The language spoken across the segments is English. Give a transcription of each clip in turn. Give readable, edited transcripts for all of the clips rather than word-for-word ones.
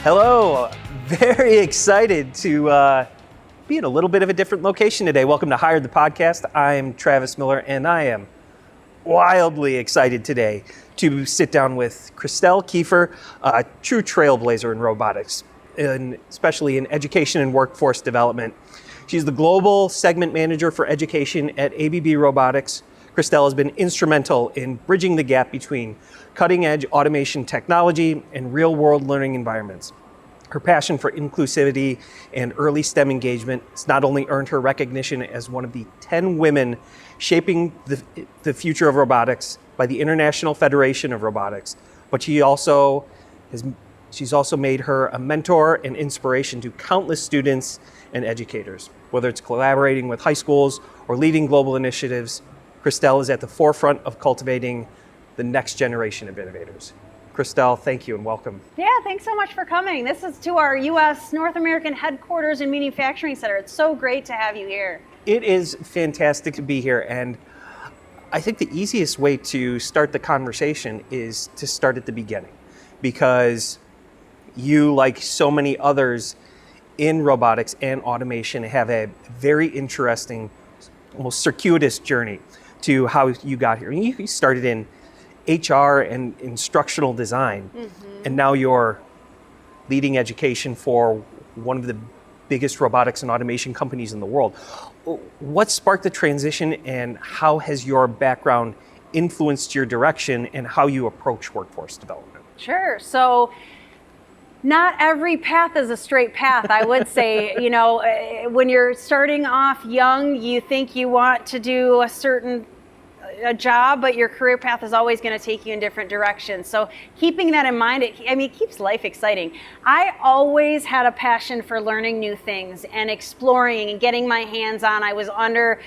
Hello, very excited to be in a little bit of a different location today. Welcome to Hired the Podcast. I'm Travis Miller, and I am wildly excited today to sit down with Christelle Keefer, a true trailblazer in robotics, and especially in education and workforce development. She's the Global Segment Manager for Education at ABB Robotics. Christelle has been instrumental in bridging the gap between cutting-edge automation technology and real-world learning environments. Her passion for inclusivity and early STEM engagement has not only earned her recognition as one of the 10 women shaping the future of robotics by the International Federation of Robotics, but she's also made her a mentor and inspiration to countless students and educators. Whether it's collaborating with high schools or leading global initiatives, Christelle is at the forefront of cultivating the next generation of innovators. Christelle, thank you and welcome. Yeah, thanks so much for coming. This is to our U.S. North American headquarters and manufacturing center. It's so great to have you here. It is fantastic to be here, and I think the easiest way to start the conversation is to start at the beginning, because you, like so many others in robotics and automation, have a very interesting, almost circuitous journey to how you got here. And you started in HR and instructional design, and now you're leading education for one of the biggest robotics and automation companies in the world. What sparked the transition, and how has your background influenced your direction and how you approach workforce development? Sure. So not every path is a straight path, I would say. You know, when you're starting off young, you think you want to do a job, but your career path is always going to take you in different directions. So keeping that in mind, it keeps life exciting. I always had a passion for learning new things and exploring and getting my hands on. I was under,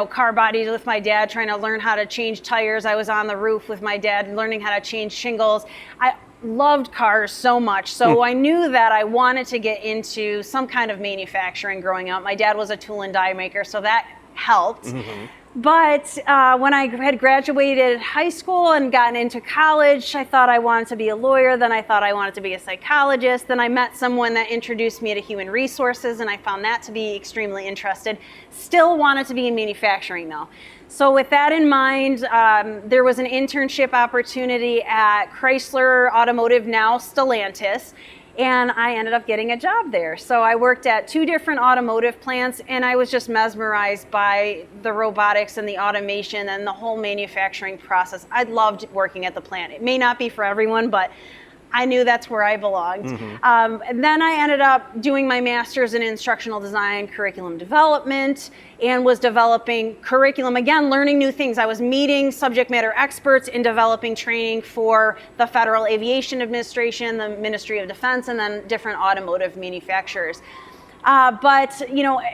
car bodies with my dad, trying to learn how to change tires. I was on the roof with my dad, learning how to change shingles. I loved cars so much. So I knew that I wanted to get into some kind of manufacturing growing up. My dad was a tool and die maker, so that helped. Mm-hmm. But when I had graduated high school and gotten into college, I thought I wanted to be a lawyer. Then I thought I wanted to be a psychologist. Then I met someone that introduced me to human resources, and I found that to be extremely interested. Still wanted to be in manufacturing though. So with that in mind, there was an internship opportunity at Chrysler Automotive, now Stellantis, and I ended up getting a job there. So I worked at 2 different automotive plants, and I was just mesmerized by the robotics and the automation and the whole manufacturing process. I loved working at the plant. It may not be for everyone, but I knew that's where I belonged. Mm-hmm. And then I ended up doing my master's in instructional design, curriculum development, and was developing curriculum, again, learning new things. I was meeting subject matter experts in developing training for the Federal Aviation Administration, the Ministry of Defense, and then different automotive manufacturers. But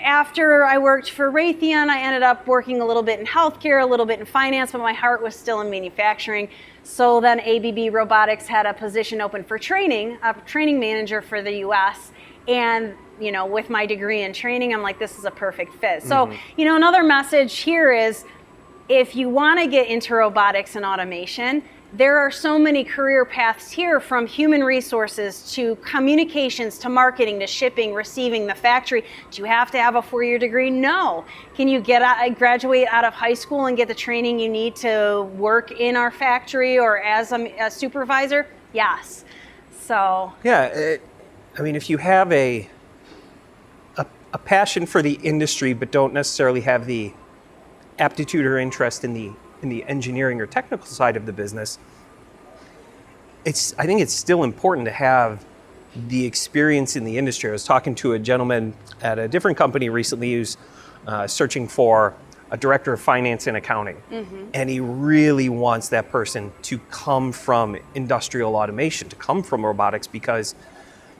after I worked for Raytheon, I ended up working a little bit in healthcare, a little bit in finance, but my heart was still in manufacturing. So then ABB Robotics had a position open for training, a training manager for the US. And, with my degree in training, I'm like, this is a perfect fit. So, another message here is, if you want to get into robotics and automation, there are so many career paths here, from human resources to communications to marketing to shipping, receiving, the factory. Do you have to have a 4-year degree? No. Can you graduate out of high school and get the training you need to work in our factory or as a supervisor? Yes. So. Yeah, if you have a passion for the industry but don't necessarily have the aptitude or interest in the engineering or technical side of the business, I think it's still important to have the experience in the industry. I was talking to a gentleman at a different company recently who's searching for a director of finance and accounting, and he really wants that person to come from industrial automation, to come from robotics, because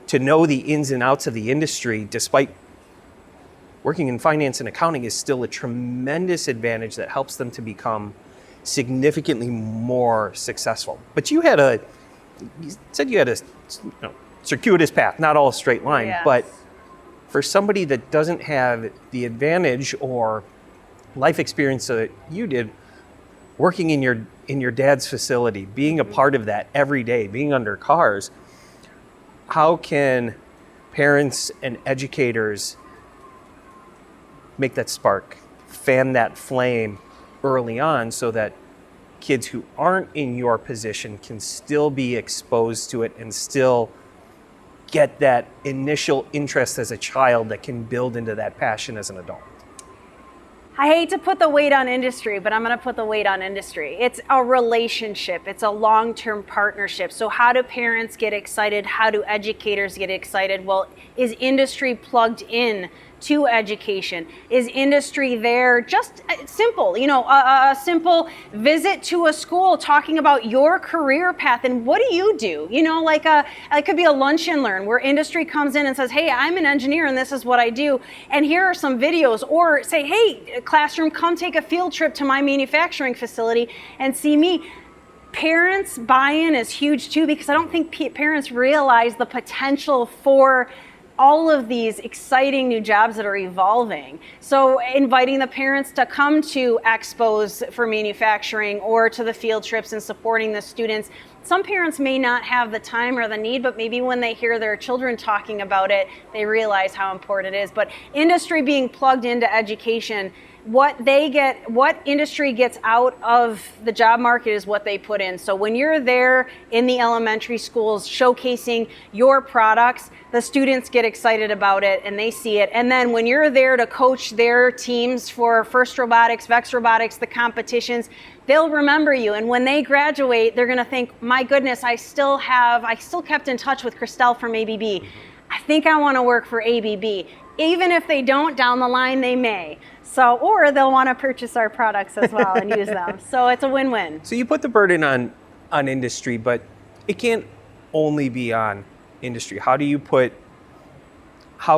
to know the ins and outs of the industry, despite working in finance and accounting, is still a tremendous advantage that helps them to become significantly more successful. But you said you had a circuitous path, not all a straight line. Yes. But for somebody that doesn't have the advantage or life experience that you did, working in your dad's facility, being a part of that every day, being under cars, how can parents and educators make that spark, fan that flame early on so that kids who aren't in your position can still be exposed to it and still get that initial interest as a child that can build into that passion as an adult? I hate to put the weight on industry, but I'm going to put the weight on industry. It's a relationship. It's a long-term partnership. So how do parents get excited? How do educators get excited? Well, is industry plugged in to education? Is industry there? Just simple, a simple visit to a school talking about your career path and what do you do? It could be a lunch and learn where industry comes in and says, hey, I'm an engineer and this is what I do. And here are some videos. Or say, hey, classroom, come take a field trip to my manufacturing facility and see me. Parents' buy-in is huge too, because I don't think parents realize the potential for all of these exciting new jobs that are evolving. So inviting the parents to come to expos for manufacturing or to the field trips and supporting the students. Some parents may not have the time or the need, but maybe when they hear their children talking about it, they realize how important it is. But industry being plugged into education, what industry gets out of the job market is what they put in. So when you're there in the elementary schools showcasing your products, the students get excited about it and they see it. And then when you're there to coach their teams for First Robotics, Vex Robotics, the competitions, they'll remember you. And when they graduate, they're gonna think, my goodness, I still kept in touch with Christelle from ABB. I think I wanna work for ABB. Even if they don't, down the line, they may. So, or they'll want to purchase our products as well and use them. So it's a win-win. So you put the burden on industry, but it can't only be on industry. How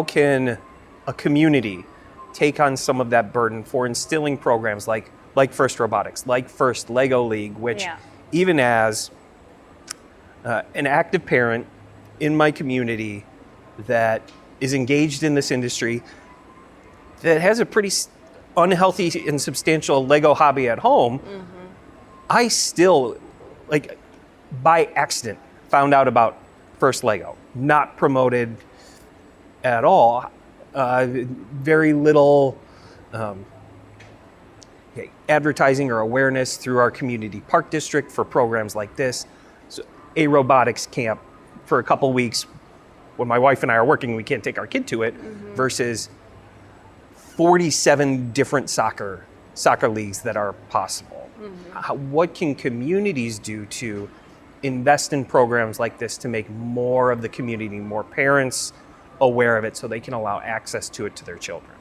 can a community take on some of that burden for instilling programs like First Robotics, like First Lego League, which even as an active parent in my community that is engaged in this industry, that has a pretty unhealthy and substantial Lego hobby at home, I still, by accident, found out about First Lego. Not promoted at all. Very little advertising or awareness through our community park district for programs like this. So a robotics camp for a couple weeks when my wife and I are working, we can't take our kid to it, versus 47 different soccer leagues that are possible. What can communities do to invest in programs like this to make more of the community, more parents aware of it so they can allow access to it to their children?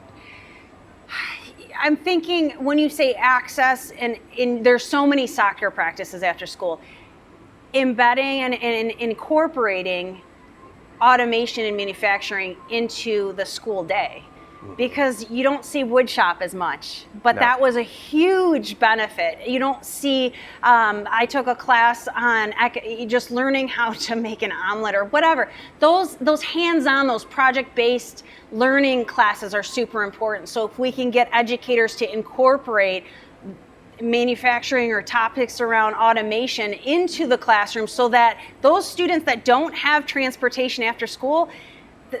I'm thinking when you say access, and there's so many soccer practices after school, embedding and incorporating automation and manufacturing into the school day. Because you don't see wood shop as much, but that was a huge benefit. You don't see, I took a class on just learning how to make an omelet or whatever. Those hands-on, those project-based learning classes are super important. So if we can get educators to incorporate manufacturing or topics around automation into the classroom so that those students that don't have transportation after school,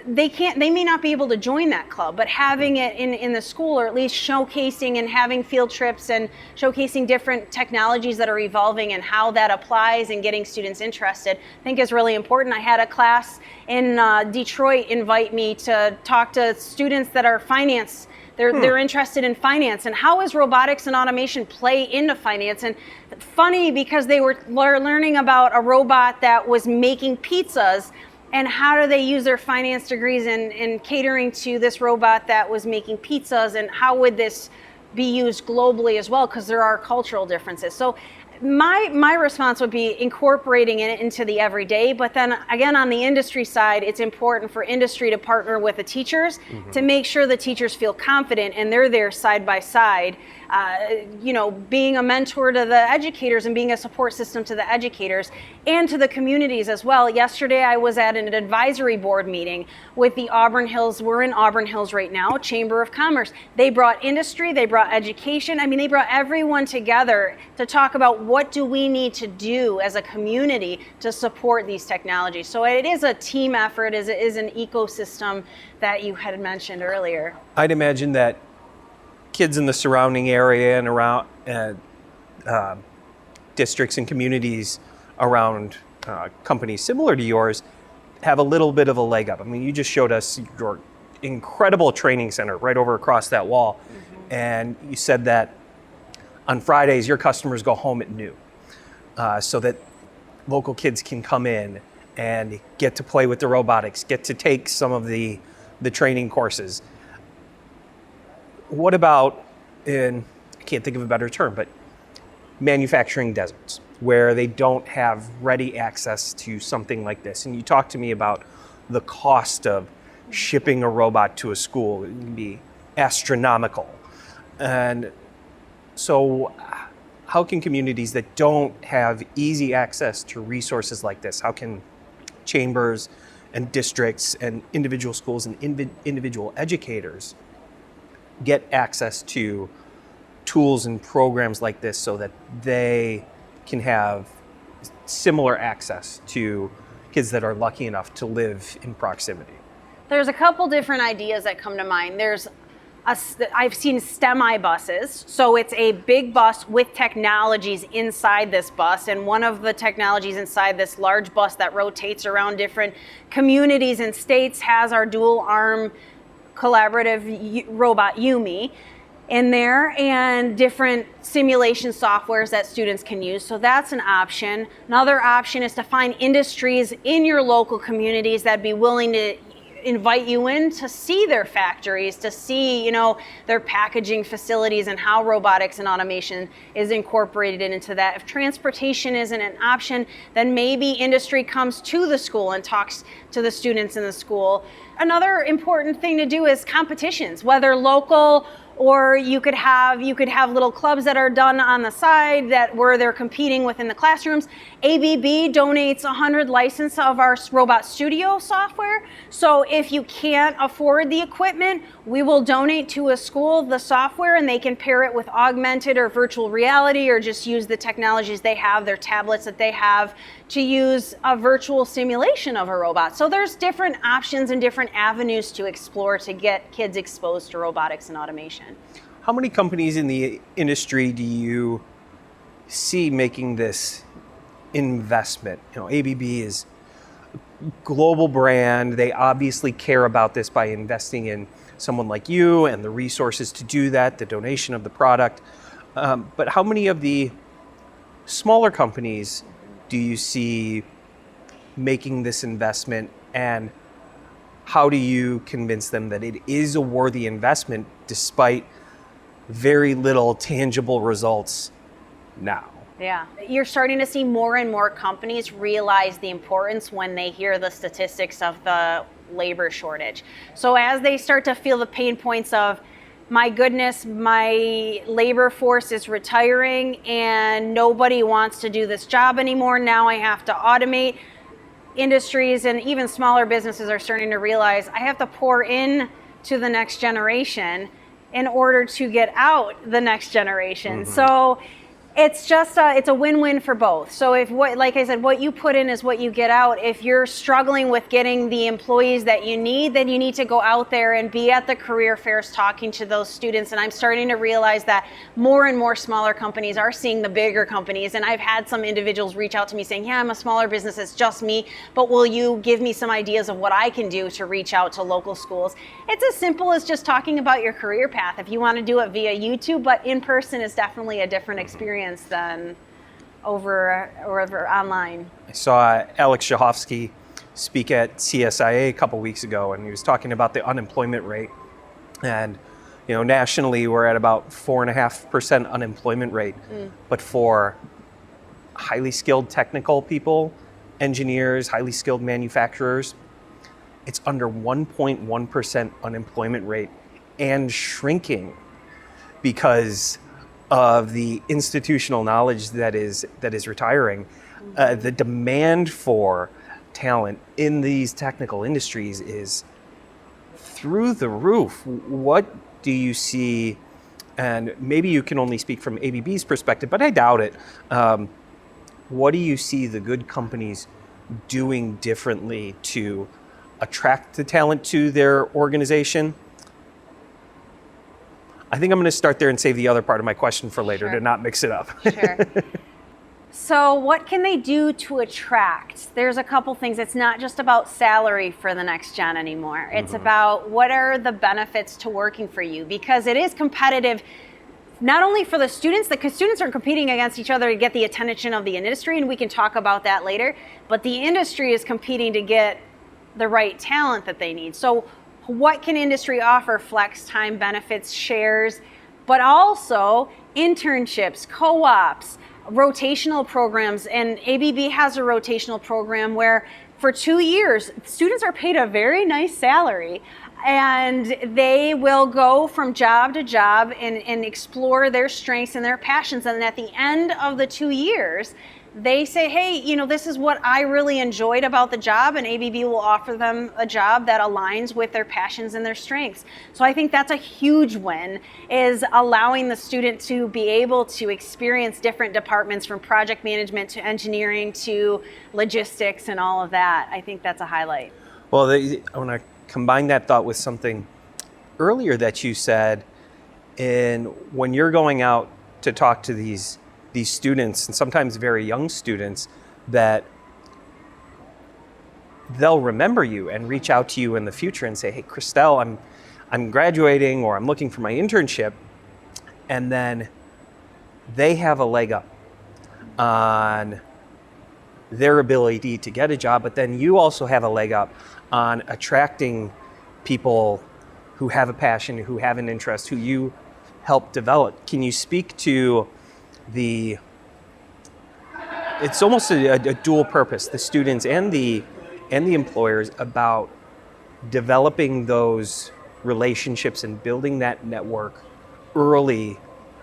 they may not be able to join that club, but having it in the school, or at least showcasing and having field trips and showcasing different technologies that are evolving and how that applies and getting students interested, I think is really important. I had a class in Detroit invite me to talk to students that are finance. They're interested in finance and how is robotics and automation play into finance. And funny, because they were learning about a robot that was making pizzas, and how do they use their finance degrees in catering to this robot that was making pizzas, and how would this be used globally as well, because there are cultural differences. So my response would be incorporating it into the everyday, but then again, on the industry side, it's important for industry to partner with the teachers to make sure the teachers feel confident and they're there side by side, being a mentor to the educators and being a support system to the educators and to the communities as well. Yesterday, I was at an advisory board meeting with the Auburn Hills, we're in Auburn Hills right now, Chamber of Commerce. They brought industry, they brought education. I mean, they brought everyone together to talk about what do we need to do as a community to support these technologies? So it is a team effort, it is an ecosystem that you had mentioned earlier. I'd imagine that kids in the surrounding area and around districts and communities around companies similar to yours have a little bit of a leg up. I mean, you just showed us your incredible training center right over across that wall. Mm-hmm. And you said that on Fridays, your customers go home at noon so that local kids can come in and get to play with the robotics, get to take some of the training courses. What about I can't think of a better term, but manufacturing deserts where they don't have ready access to something like this? And you talked to me about the cost of shipping a robot to a school. It can be astronomical. And so how can communities that don't have easy access to resources like this, how can chambers and districts and individual schools and individual educators get access to tools and programs like this so that they can have similar access to kids that are lucky enough to live in proximity? There's a couple different ideas that come to mind. I've seen STEMI buses. So it's a big bus with technologies inside this bus. And one of the technologies inside this large bus that rotates around different communities and states has our dual arm collaborative robot Yumi in there, and different simulation softwares that students can use. So that's an option. Another option is to find industries in your local communities that'd be willing to invite you in to see their factories, to see, their packaging facilities and how robotics and automation is incorporated into that. If transportation isn't an option, then maybe industry comes to the school and talks to the students in the school. Another important thing to do is competitions, whether local or you could have little clubs that are done on the side where they're competing within the classrooms. ABB donates 100 licenses of our Robot Studio software. So if you can't afford the equipment, we will donate to a school the software and they can pair it with augmented or virtual reality or just use the technologies they have, their tablets that they have, to use a virtual simulation of a robot. So there's different options and different avenues to explore to get kids exposed to robotics and automation. How many companies in the industry do you see making this investment? ABB is a global brand. They obviously care about this by investing in someone like you and the resources to do that, the donation of the product. But how many of the smaller companies do you see making this investment, and how do you convince them that it is a worthy investment despite very little tangible results now? Yeah, you're starting to see more and more companies realize the importance when they hear the statistics of the labor shortage. So as they start to feel the pain points of, my goodness, my labor force is retiring and nobody wants to do this job anymore, now I have to automate. Industries and even smaller businesses are starting to realize, I have to pour in to the next generation in order to get out the next generation. Mm-hmm. So it's just it's a win-win for both. So like I said, what you put in is what you get out. If you're struggling with getting the employees that you need, then you need to go out there and be at the career fairs talking to those students. And I'm starting to realize that more and more smaller companies are seeing the bigger companies. And I've had some individuals reach out to me saying, yeah, I'm a smaller business, it's just me, but will you give me some ideas of what I can do to reach out to local schools? It's as simple as just talking about your career path. If you want to do it via YouTube, but in person is definitely a different experience than over online. I saw Alex Shahovsky speak at CSIA a couple weeks ago, and he was talking about the unemployment rate. And nationally we're at about 4.5% unemployment rate. But for highly skilled technical people, engineers, highly skilled manufacturers, it's under 1.1% unemployment rate and shrinking because of the institutional knowledge that is retiring. The demand for talent in these technical industries is through the roof. What do you see and maybe you can only speak from ABB's perspective, but I doubt it. What do you see the good companies doing differently to attract the talent to their organization? I think I'm going to start there and save the other part of my question for later to not mix it up. Sure. So what can they do to attract? There's a couple things. It's not just about salary for the next gen anymore. It's about what are the benefits to working for you, because it is competitive, not only for the students, because students are competing against each other to get the attention of the industry, and we can talk about that later, but the industry is competing to get the right talent that they need. So what can industry offer? Flex time, benefits, shares, but also internships, co-ops, rotational programs. And ABB has a rotational program where for 2 years, students are paid a very nice salary, and they will go from job to job and explore their strengths and their passions. And at the end of the 2 years, they say, hey, this is what I really enjoyed about the job, and ABB will offer them a job that aligns with their passions and their strengths. So I think that's a huge win, is allowing the student to be able to experience different departments, from project management to engineering to logistics and all of that. I think that's a highlight. Well, I want to combine that thought with something earlier that you said. And when you're going out to talk to these students, and sometimes very young students, that they'll remember you and reach out to you in the future and say, hey, Christelle, I'm graduating, or I'm looking for my internship. And then they have a leg up on their ability to get a job, but then you also have a leg up on attracting people who have a passion, who have an interest, who you help develop. Can you speak to it's almost a dual purpose, the students and the employers, about developing those relationships and building that network early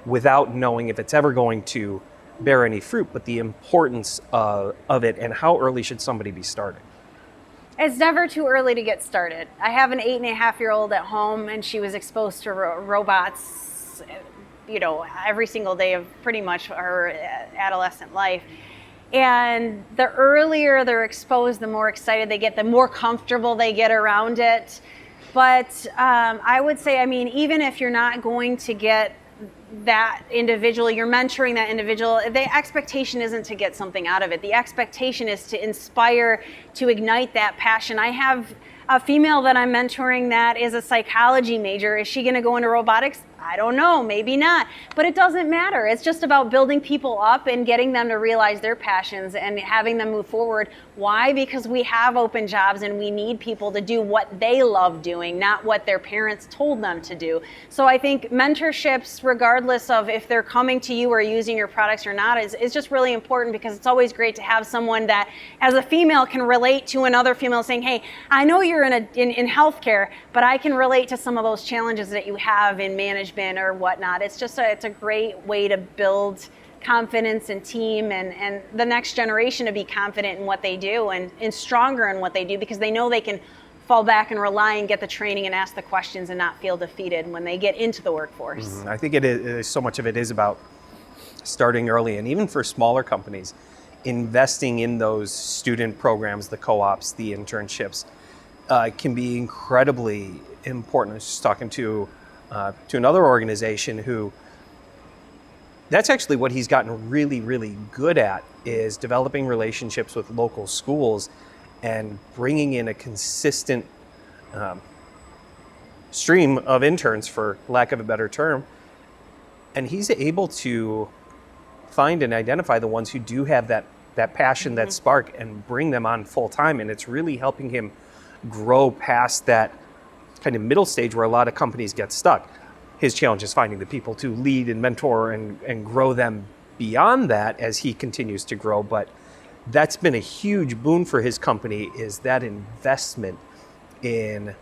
without knowing if it's ever going to bear any fruit, but the importance of it, and how early should somebody be starting? It's never too early to get started. I have an 8.5-year-old at home, and she was exposed to robots every single day of pretty much her adolescent life. And the earlier they're exposed, the more excited they get, the more comfortable they get around it. But I would say, even if you're not going to get that individual, you're mentoring that individual, the expectation isn't to get something out of it. The expectation is to inspire, to ignite that passion. I have a female that I'm mentoring that is a psychology major. Is she going to go into robotics? I don't know, maybe not, but it doesn't matter. It's just about building people up and getting them to realize their passions and having them move forward. Why? Because we have open jobs, and we need people to do what they love doing, not what their parents told them to do. So I think mentorships, regardless of if they're coming to you or using your products or not, is just really important, because it's always great to have someone that, as a female, can relate to another female, saying, hey, I know you're in healthcare, but I can relate to some of those challenges that you have in management or whatnot. It's a great way to build confidence and team, and the next generation to be confident in what they do and stronger in what they do, because they know they can fall back and rely and get the training and ask the questions and not feel defeated when they get into the workforce. I think it is, so much of it is about starting early, and even for smaller companies, investing in those student programs, the co-ops, the internships, can be incredibly important. I was just talking to another organization who, that's actually what he's gotten really, really good at, is developing relationships with local schools and bringing in a consistent stream of interns, for lack of a better term. And he's able to find and identify the ones who do have that passion, that spark, and bring them on full time. And it's really helping him grow past that kind of middle stage where a lot of companies get stuck. His challenge is finding the people to lead and mentor and grow them beyond that as he continues to grow. But that's been a huge boon for his company, is that investment in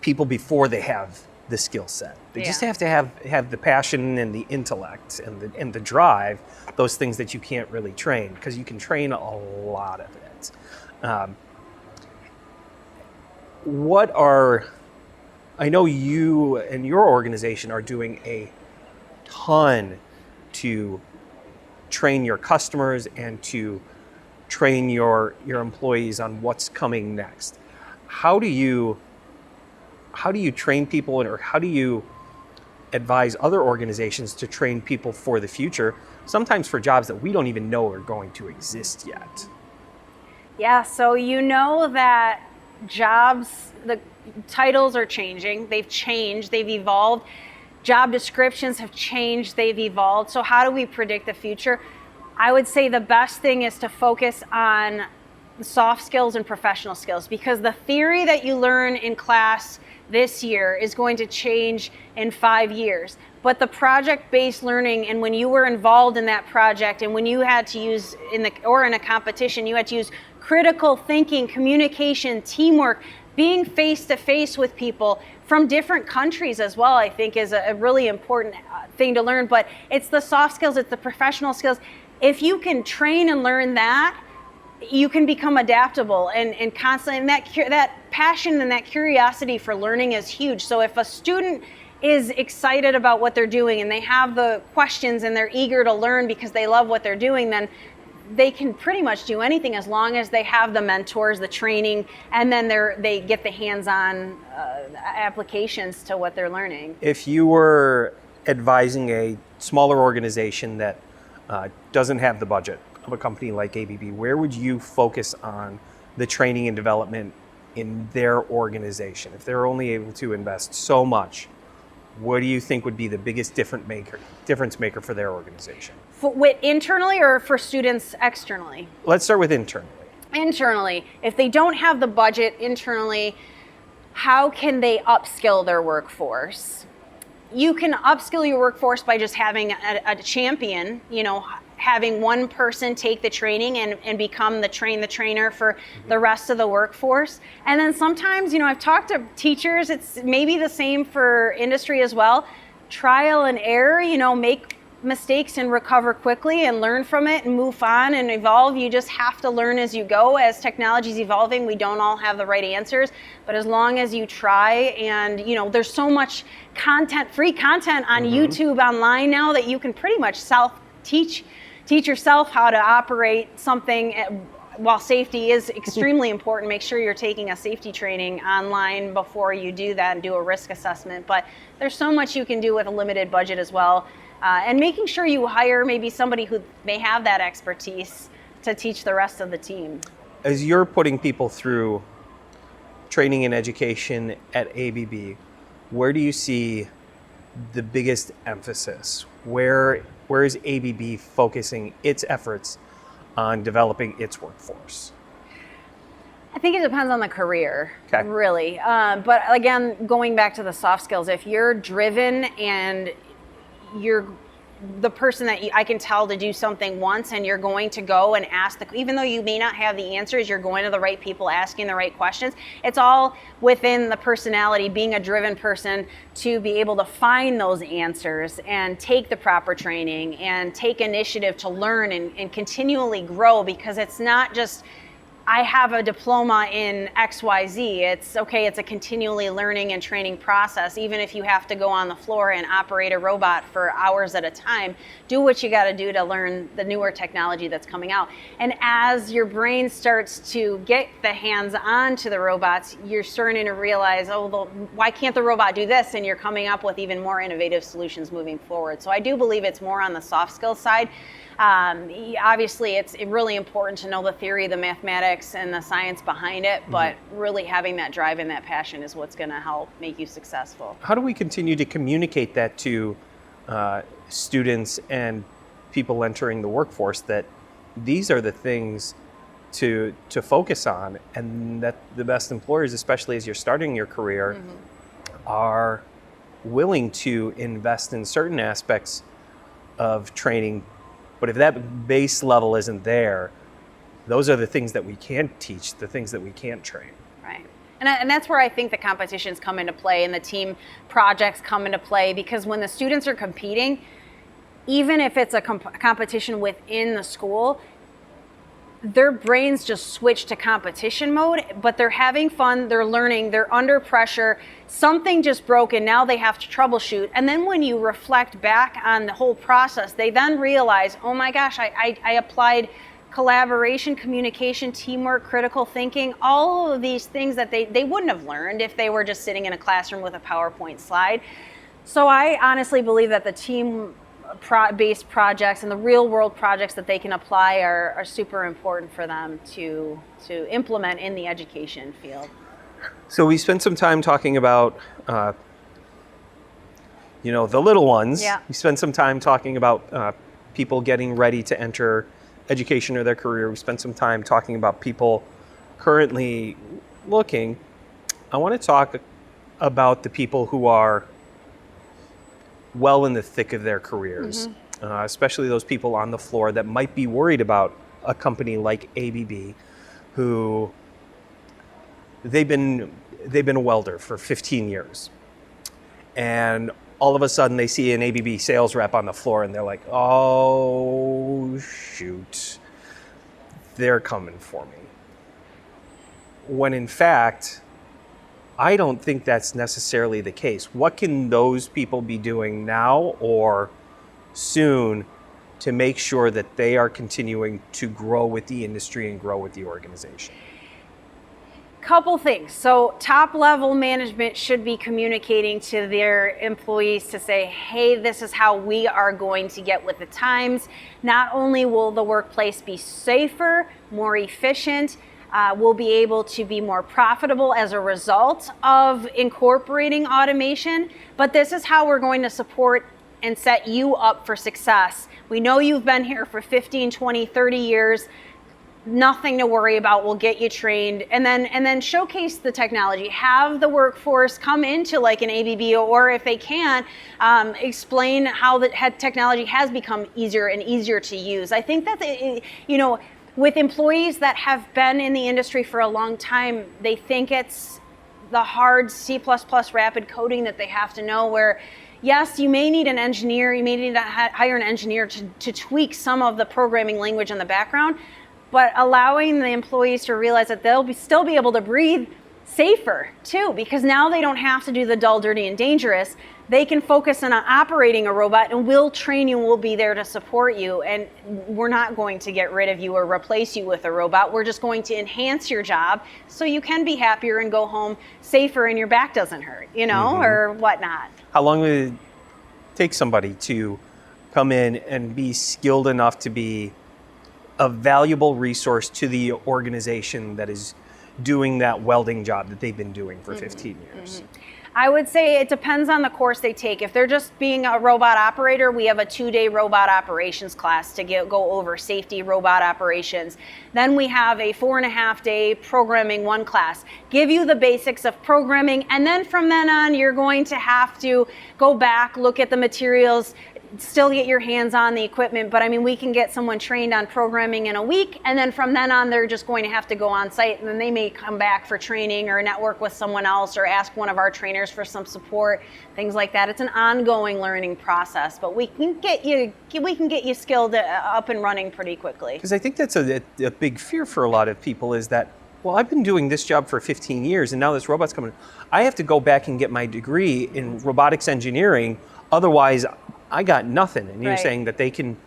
people before they have the skill set. They just have to have the passion and the intellect and the drive, those things that you can't really train, because you can train a lot of it. What are I know you and your organization are doing a ton to train your customers and to train your employees on what's coming next. How do you train people, or how do you advise other organizations to train people for the future, sometimes for jobs that we don't even know are going to exist yet? Yeah, so you know that jobs, the titles are changing. They've changed, they've evolved. Job descriptions have changed, they've evolved. So how do we predict the future? I would say the best thing is to focus on soft skills and professional skills, because the theory that you learn in class this year is going to change in 5 years. But the project-based learning, and when you were involved in that project, and when you had to use in a competition, you had to use critical thinking, communication, teamwork, being face-to-face with people from different countries as well, I think is a really important thing to learn. But it's the soft skills, it's the professional skills. If you can train and learn that, you can become adaptable and constantly, and that passion and that curiosity for learning is huge. So if a student is excited about what they're doing and they have the questions and they're eager to learn because they love what they're doing, then they can pretty much do anything as long as they have the mentors, the training, and then they get the hands-on applications to what they're learning. If you were advising a smaller organization that doesn't have the budget of a company like ABB, where would you focus on the training and development in their organization? If they're only able to invest so much, what do you think would be the biggest difference maker for their organization? Internally or for students externally? Let's start with internally. Internally, if they don't have the budget internally, how can they upskill their workforce? You can upskill your workforce by just having a champion, having one person take the training and become the trainer for the rest of the workforce. And then sometimes, I've talked to teachers, it's maybe the same for industry as well. Trial and error, make mistakes and recover quickly and learn from it and move on and evolve. You just have to learn as you go. As technology is evolving, we don't all have the right answers, but as long as you try, and there's so much free content on YouTube online now that you can pretty much teach yourself how to operate something. While safety is extremely important, make sure you're taking a safety training online before you do that and do a risk assessment. But there's so much you can do with a limited budget as well. And making sure you hire maybe somebody who may have that expertise to teach the rest of the team. As you're putting people through training and education at ABB, where do you see the biggest emphasis? Where is ABB focusing its efforts on developing its workforce? I think it depends on the career, okay. Really. But again, going back to the soft skills, if you're driven and you're the person that I can tell to do something once, and you're going to go and ask even though you may not have the answers, you're going to the right people, asking the right questions. It's all within the personality, being a driven person, to be able to find those answers and take the proper training and take initiative to learn and continually grow, because it's not just I have a diploma in XYZ. It's a continually learning and training process. Even if you have to go on the floor and operate a robot for hours at a time, do what you got to do to learn the newer technology that's coming out. And as your brain starts to get the hands on to the robots, you're starting to realize, why can't the robot do this? And you're coming up with even more innovative solutions moving forward. So I do believe it's more on the soft skills side. Obviously, it's really important to know the theory, the mathematics, and the science behind it, but really having that drive and that passion is what's going to help make you successful. How do we continue to communicate that to students and people entering the workforce, that these are the things to focus on, and that the best employers, especially as you're starting your career, are willing to invest in certain aspects of training? But if that base level isn't there, those are the things that we can't teach, the things that we can't train. Right. And that's where I think the competitions come into play and the team projects come into play, because when the students are competing, even if it's a competition within the school, their brains just switch to competition mode, but they're having fun, they're learning, they're under pressure, something just broke and now they have to troubleshoot. And then when you reflect back on the whole process, they then realize, oh my gosh, I applied collaboration, communication, teamwork, critical thinking, all of these things that they wouldn't have learned if they were just sitting in a classroom with a PowerPoint slide. So I honestly believe that the team-based projects and the real-world projects that they can apply are super important for them to implement in the education field. So we spent some time talking about, the little ones. Yeah. We spent some time talking about people getting ready to enter education or their career. We spent some time talking about people currently looking. I want to talk about the people who are well in the thick of their careers, especially those people on the floor that might be worried about a company like ABB, who they've been a welder for 15 years. And all of a sudden they see an ABB sales rep on the floor and they're like, oh, shoot, they're coming for me. When in fact, I don't think that's necessarily the case. What can those people be doing now or soon to make sure that they are continuing to grow with the industry and grow with the organization? Couple things. So top level management should be communicating to their employees to say, hey, this is how we are going to get with the times. Not only will the workplace be safer, more efficient, we'll be able to be more profitable as a result of incorporating automation, but this is how we're going to support and set you up for success. We know you've been here for 15, 20, 30 years. Nothing to worry about. We'll get you trained, and then showcase the technology. Have the workforce come into like an ABB, or if they can, explain how the technology has become easier and easier to use. I think that with employees that have been in the industry for a long time, they think it's the hard C++ rapid coding that they have to know. Where yes, you may need an engineer, you may need to hire an engineer to tweak some of the programming language in the background. But allowing the employees to realize that they'll still be able to breathe safer too, because now they don't have to do the dull, dirty, and dangerous. They can focus on operating a robot, and we'll train you, we'll be there to support you, and we're not going to get rid of you or replace you with a robot. We're just going to enhance your job so you can be happier and go home safer and your back doesn't hurt, or whatnot. How long would it take somebody to come in and be skilled enough to be a valuable resource to the organization that is doing that welding job that they've been doing for 15 years? I would say it depends on the course they take. If they're just being a robot operator, we have a 2-day robot operations class to go over safety robot operations. Then we have a 4.5-day programming 1 class. Give you the basics of programming, and then from then on, you're going to have to go back, look at the materials, still get your hands on the equipment, but I mean, we can get someone trained on programming in a week, and then from then on, they're just going to have to go on site, and then they may come back for training or network with someone else or ask one of our trainers for some support, things like that. It's an ongoing learning process, but we can get you skilled up and running pretty quickly. Because I think that's a big fear for a lot of people is that, well, I've been doing this job for 15 years, and now this robot's coming. I have to go back and get my degree in robotics engineering, otherwise I got nothing. And you're saying that they can,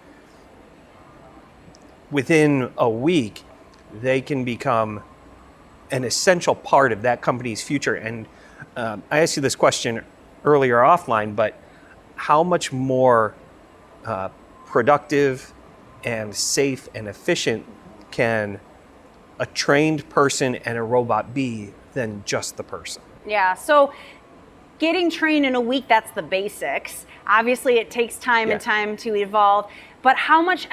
within a week, they can become an essential part of that company's future. And I asked you this question earlier offline, but how much more productive and safe and efficient can a trained person and a robot be than just the person? Yeah, so getting trained in a week, that's the basics. Obviously, it takes time and time to evolve. But how much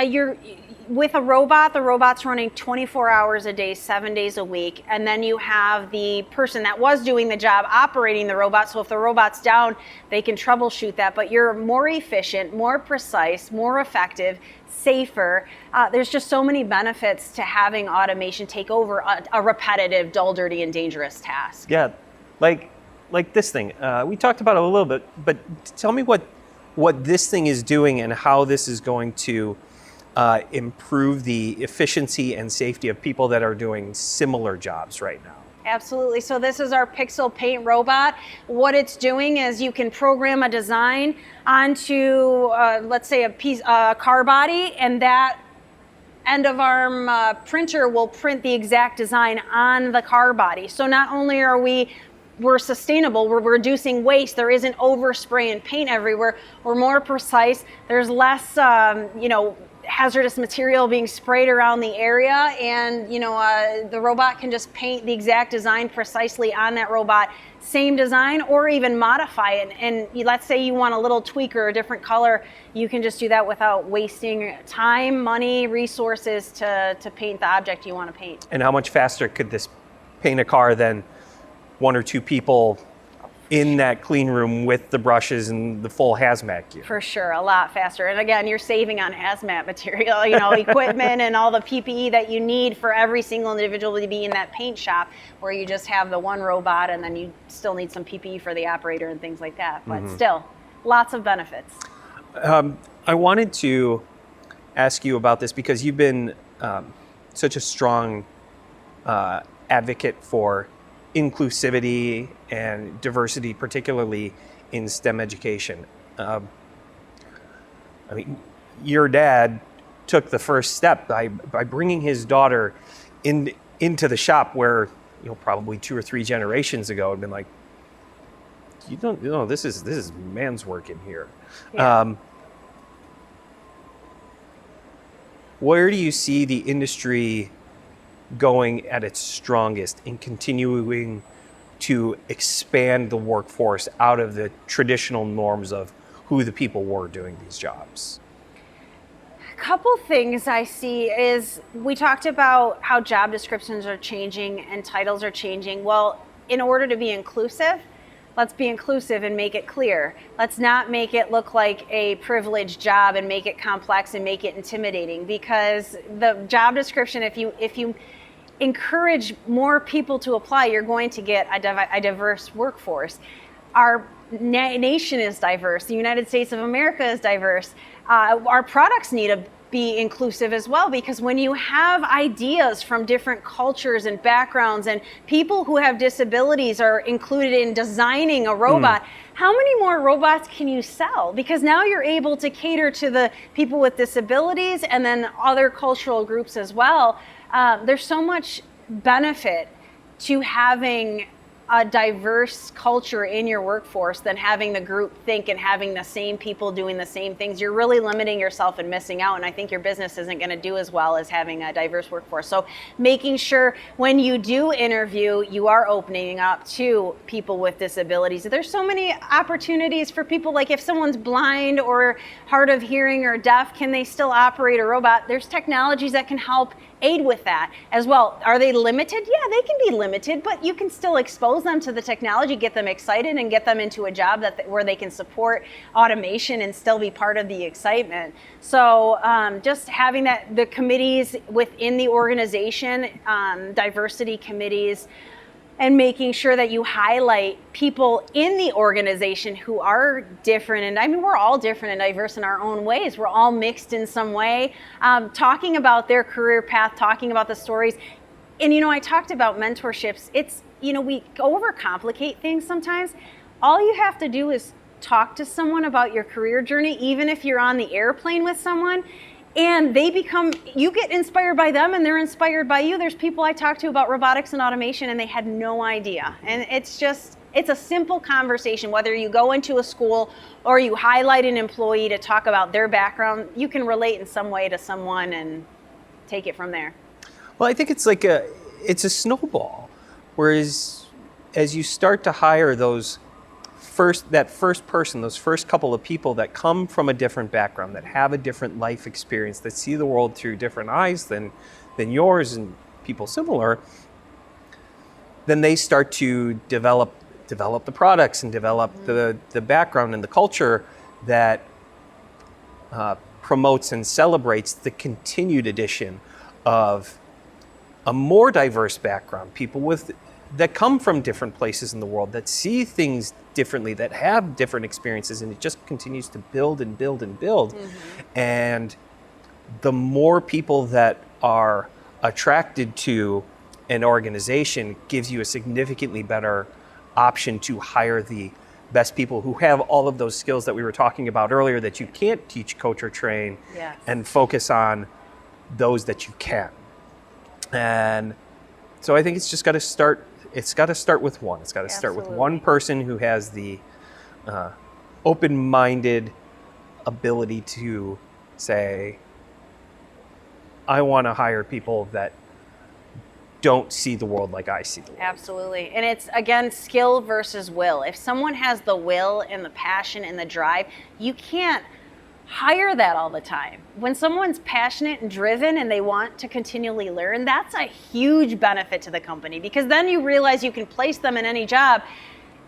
with a robot, the robot's running 24 hours a day, 7 days a week. And then you have the person that was doing the job operating the robot. So if the robot's down, they can troubleshoot that. But you're more efficient, more precise, more effective, safer. There's just so many benefits to having automation take over a repetitive, dull, dirty, and dangerous task. Yeah, like this thing. We talked about it a little bit, but tell me what this thing is doing and how this is going to improve the efficiency and safety of people that are doing similar jobs right now? Absolutely. So this is our pixel paint robot. What it's doing is you can program a design onto, let's say, a car body, and that end of arm printer will print the exact design on the car body. So not only are we're sustainable, we're reducing waste, there isn't overspray and paint everywhere, we're more precise, there's less hazardous material being sprayed around the area, and the robot can just paint the exact design precisely on that robot, same design, or even modify it. And let's say you want a little tweak or a different color, you can just do that without wasting time, money, resources to paint the object you want to paint. And how much faster could this paint a car than one or two people in that clean room with the brushes and the full hazmat gear? For sure, a lot faster. And again, you're saving on hazmat material, equipment and all the PPE that you need for every single individual to be in that paint shop, where you just have the one robot and then you still need some PPE for the operator and things like that. But still, lots of benefits. I wanted to ask you about this because you've been such a strong advocate for inclusivity and diversity, particularly in STEM education. Your dad took the first step by bringing his daughter into the shop where, probably 2 or 3 generations ago had been like, this is man's work in here. Yeah. Where do you see the industry going at its strongest in continuing to expand the workforce out of the traditional norms of who the people were doing these jobs? A couple things I see is, we talked about how job descriptions are changing and titles are changing. Well, in order to be inclusive, let's be inclusive and make it clear. Let's not make it look like a privileged job and make it complex and make it intimidating, because the job description, if you encourage more people to apply, you're going to get a diverse workforce. Our nation is diverse. The United States of America is diverse. Our products need to be inclusive as well, because when you have ideas from different cultures and backgrounds, and people who have disabilities are included in designing a robot, how many more robots can you sell? Because now you're able to cater to the people with disabilities and then other cultural groups as well. There's so much benefit to having a diverse culture in your workforce than having the group think and having the same people doing the same things. You're really limiting yourself and missing out, and I think your business isn't going to do as well as having a diverse workforce. So making sure when you do interview, you are opening up to people with disabilities. There's so many opportunities for people, like if someone's blind or hard of hearing or deaf, can they still operate a robot? There's technologies that can help aid with that as well. Are they limited? Yeah, they can be limited, but you can still expose them to the technology, get them excited, and get them into a job where they can support automation and still be part of the excitement. So just having the committees within the organization, diversity committees, and making sure that you highlight people in the organization who are different. And we're all different and diverse in our own ways. We're all mixed in some way. Talking about their career path, talking about the stories. And, I talked about mentorships. We overcomplicate things sometimes. All you have to do is talk to someone about your career journey, even if you're on the airplane with someone, and you get inspired by them and they're inspired by you. There's people I talked to about robotics and automation and they had no idea. And it's a simple conversation. Whether you go into a school or you highlight an employee to talk about their background, you can relate in some way to someone and take it from there. Well, I think it's a snowball. Whereas as you start to hire those first couple of people that come from a different background, that have a different life experience, that see the world through different eyes than yours and people similar, then they start to develop the products and develop the background and the culture that promotes and celebrates the continued addition of a more diverse background, people that come from different places in the world, that see things differently, that have different experiences, and it just continues to build and build and build. And the more people that are attracted to an organization gives you a significantly better option to hire the best people who have all of those skills that we were talking about earlier that you can't teach, coach, or train, Yes. and focus on those that you can. And so I think it's just got to start. It's got to start with one. It's got to start with one person who has the open-minded ability to say, I want to hire people that don't see the world like I see the world. Absolutely. And it's, again, skill versus will. If someone has the will and the passion and the drive, you can't hire that all the time. When someone's passionate and driven and they want to continually learn, that's a huge benefit to the company, because then you realize you can place them in any job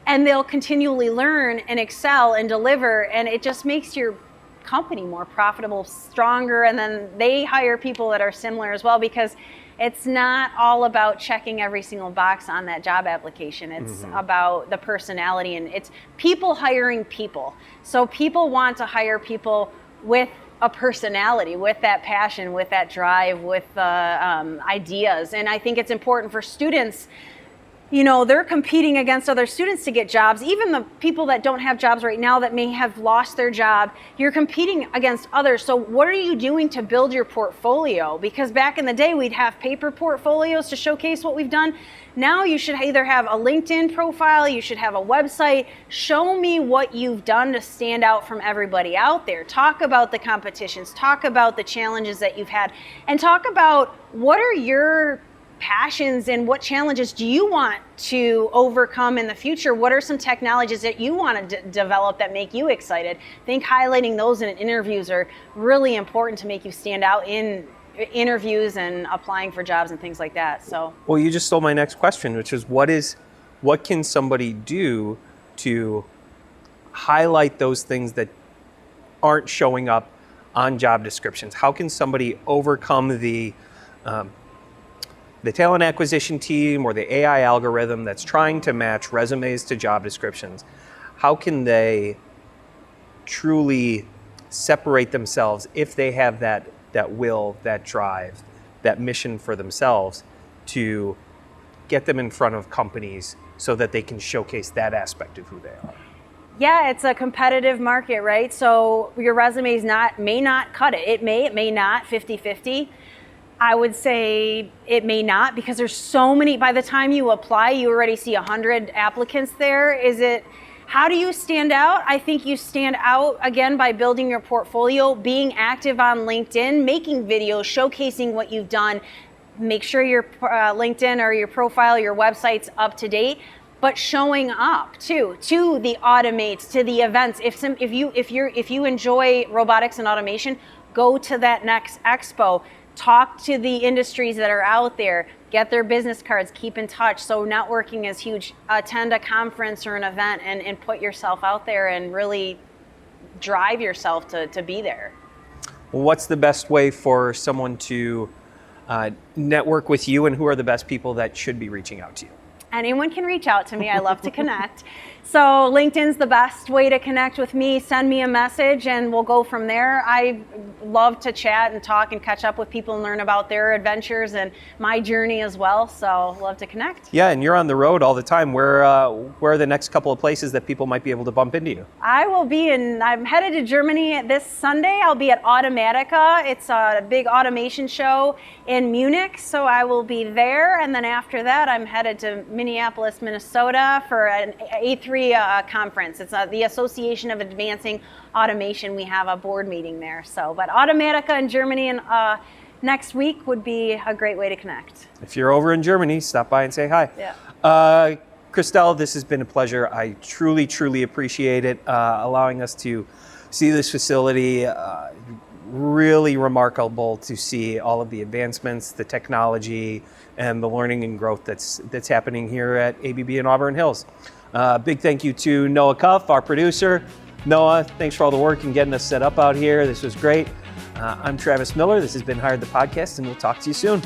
and they'll continually learn and excel and deliver, and it just makes your company more profitable, stronger, and then they hire people that are similar as well, because it's not all about checking every single box on that job application. It's about the personality, and it's people hiring people. So people want to hire people with a personality, with that passion, with that drive, with ideas. And I think it's important for students. You know, they're competing against other students to get jobs. Even the people that don't have jobs right now that may have lost their job, you're competing against others. So what are you doing to build your portfolio? Because back in the day, we'd have paper portfolios to showcase what we've done. Now you should either have a LinkedIn profile, you should have a website. Show me what you've done to stand out from everybody out there. Talk about the competitions, talk about the challenges that you've had, and talk about what are your passions and what challenges do you want to overcome in the future? What are some technologies that you want to develop that make you excited? I think highlighting those in interviews are really important to make you stand out in interviews and applying for jobs and things like that. So, well, you just stole my next question, which is what can somebody do to highlight those things that aren't showing up on job descriptions? How can somebody overcome the talent acquisition team or the AI algorithm that's trying to match resumes to job descriptions? How can they truly separate themselves if they have that will, that drive, that mission for themselves to get them in front of companies so that they can showcase that aspect of who they are? Yeah, it's a competitive market, right? So your resume may not cut it. It may not, 50-50. I would say it may not, because there's so many. By the time you apply, you already see 100 applicants there. How do you stand out? I think you stand out, again, by building your portfolio, being active on LinkedIn, making videos, showcasing what you've done. Make sure your LinkedIn or your profile, your website's up to date, but showing up too, to the automates, to the events. If you enjoy robotics and automation, go to that next expo. Talk to the industries that are out there, get their business cards, keep in touch. So networking is huge. Attend a conference or an event and put yourself out there and really drive yourself to be there. What's the best way for someone to network with you, and who are the best people that should be reaching out to you? Anyone can reach out to me. I love to connect. So LinkedIn's the best way to connect with me. Send me a message and we'll go from there. I love to chat and talk and catch up with people and learn about their adventures and my journey as well. So love to connect. Yeah, and you're on the road all the time. Where are the next couple of places that people might be able to bump into you? I'm headed to Germany this Sunday. I'll be at Automatica. It's a big automation show in Munich. So I will be there. And then after that, I'm headed to Minneapolis, Minnesota for an A3 conference. It's the Association of Advancing Automation. We have a board meeting there. But Automatica in Germany and next week would be a great way to connect. If you're over in Germany, stop by and say hi. Yeah. Christelle, this has been a pleasure. I truly, truly appreciate it, allowing us to see this facility. Really remarkable to see all of the advancements, the technology, and the learning and growth that's happening here at ABB in Auburn Hills. Big thank you to Noah Cuff, our producer. Noah, thanks for all the work and getting us set up out here. This was great. I'm Travis Miller. This has been Hired the Podcast, and we'll talk to you soon.